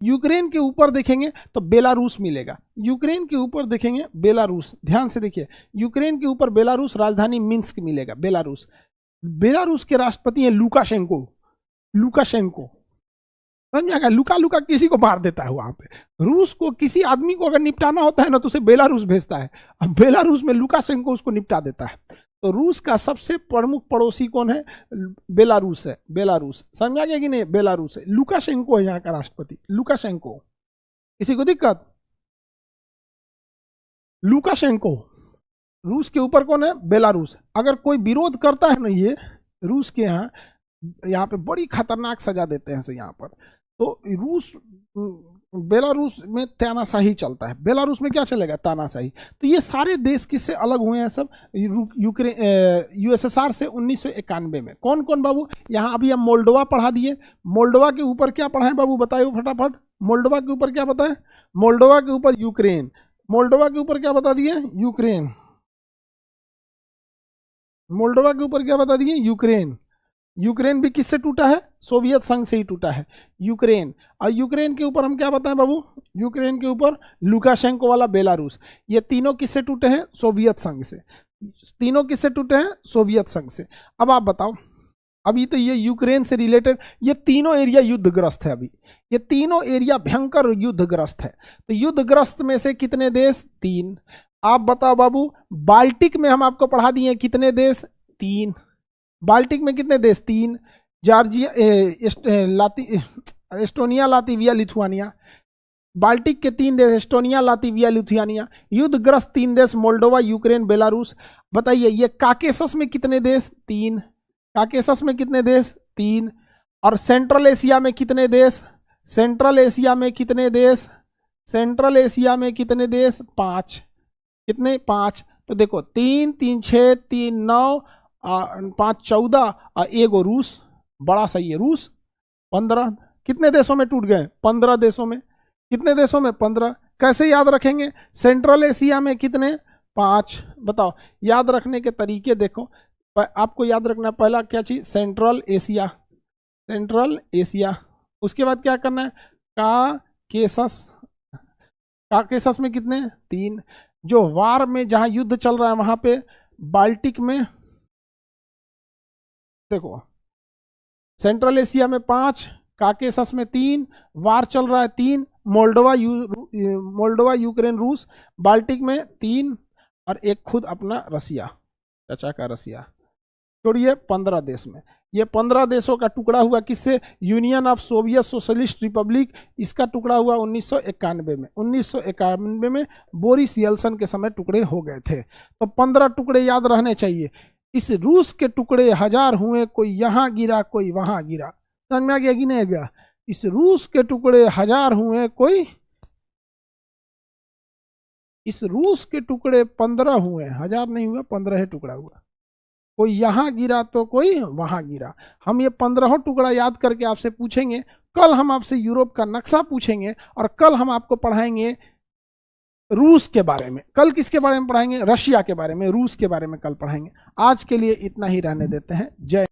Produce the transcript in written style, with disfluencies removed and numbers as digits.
Ukraine के ऊपर देखेंगे तो बेलारूस मिलेगा, यूक्रेन के ऊपर देखेंगे बेलारूस, ध्यान से देखिए, यूक्रेन के ऊपर बेलारूस, राजधानी मिन्स्क मिलेगा, बेलारूस। बेलारूस के राष्ट्रपति हैं लुकाशेंको, लुकाशेंको, समझ आएगा, लुका लुका किसी को मार देता है वहां पे। रूस को किसी आदमी को अगर निपटाना होता है ना तो उसे बेलारूस भेजता है, अब बेलारूस में लुकाशेंको उसको निपटा देता है। तो रूस का सबसे प्रमुख पड़ोसी कौन है? बेलारूस है, बेलारूस, समझ आ गया कि नहीं, बेलारूस है। लुकाशेंको है यहाँ का राष्ट्रपति, लुकाशेंको। किसी को दिक्कत? लुकाशेंको। रूस के ऊपर कौन है? बेलारूस। अगर कोई विरोध करता है ना ये रूस के यहाँ पे बड़ी खतरनाक सजा देते हैं यहाँ पर। तो रूस, बेलारूस में तानाशाही चलता है, बेलारूस में क्या चलेगा? तानाशाही। तो ये सारे देश किससे अलग हुए हैं सब? यूक्रेन, यूएसएसआर से 1991 में। कौन कौन बाबू? यहाँ अभी हम मोल्डोवा पढ़ा दिए, मोल्डोवा के ऊपर क्या पढ़ाएं बाबू, बताइए फटाफट। मोल्डोवा के ऊपर क्या बताएं? मोल्डोवा के ऊपर यूक्रेन, मोल्डोवा के ऊपर क्या बता दिए? यूक्रेन। मोल्डोवा के ऊपर क्या बता दिए? यूक्रेन। यूक्रेन भी किससे टूटा है? सोवियत संघ से ही टूटा है यूक्रेन। और यूक्रेन के ऊपर हम क्या बताएं बाबू? यूक्रेन के ऊपर लुकाशेंको वाला बेलारूस। ये तीनों किससे टूटे हैं? सोवियत संघ से। तीनों किससे टूटे हैं? सोवियत संघ से। अब आप बताओ, अभी तो ये यूक्रेन से रिलेटेड, ये तीनों एरिया युद्धग्रस्त है अभी, ये तीनों एरिया भयंकर युद्धग्रस्त है। तो युद्धग्रस्त में से कितने देश? 3। आप बताओ बाबू, बाल्टिक में हम आपको पढ़ा दिए कितने देश? 3। बाल्टिक में कितने देश? 3। Georgia, Estonia, Latvia, Lithuania. Baltic के 3 देश, एस्टोनिया, लातविया, लिथुआनिया। युद्धग्रस्त 3 देश, मोल्डोवा, यूक्रेन, बेलारूस। बताइए ये काकेशस में कितने देश? 3। काकेशस में कितने देश? 3। और सेंट्रल एशिया में कितने देश? सेंट्रल एशिया में कितने देश? सेंट्रल एशिया में कितने देश? 5। कितने? 5। तो देखो 3 3 6 3 9 5 14 और 1 रूस, बड़ा सही है रूस। 15। कितने देशों में टूट गए? 15 देशों में। कितने देशों में? 15। कैसे याद रखेंगे? सेंट्रल एशिया में कितने? 5। बताओ, याद रखने के तरीके देखो, आपको याद रखना पहला क्या चीज? Central Asia, central Asia. उसके बाद क्या करना है? काकेशस, काकेशस में कितने? 3। जो वार में जहां युद्ध चल रहा है वहां पे बाल्टिक में देखो, सेंट्रल एशिया में 5, काकेशस में 3, वार चल रहा है 3, मोल्डोवा मोल्डोवा, यूक्रेन, रूस। बाल्टिक में 3 और एक खुद अपना रसिया, चाचा का रसिया। छोड़िए 15 देश में। ये 15 देशों का टुकड़ा हुआ किससे? Union of Soviet socialist Republic. इसका टुकड़ा हुआ 1991 में। 1991 में बोरिस येल्सन के समय टुकड़े हो गए थे। तो 15 टुकड़े याद रहने चाहिए। इस रूस के टुकड़े 1000 हुए, कोई यहां गिरा कोई वहां गिरा, समझ में आ गया कि नहीं गया? इस रूस के टुकड़े 1000 हुए, कोई, इस रूस के टुकड़े 15 हुए, 1000 नहीं हुआ, 15 टुकड़ा हुआ। कोई यहां गिरा तो कोई वहां गिरा। हम ये 15 टुकड़ा याद करके आपसे पूछेंगे। कल हम आपसे यूरोप का नक्शा पूछेंगे और कल हम आपको पढ़ाएंगे रूस के बारे में। कल किसके बारे में पढ़ाएंगे? रशिया के बारे में। रूस के बारे में कल पढ़ाएंगे। आज के लिए इतना ही रहने देते हैं। जय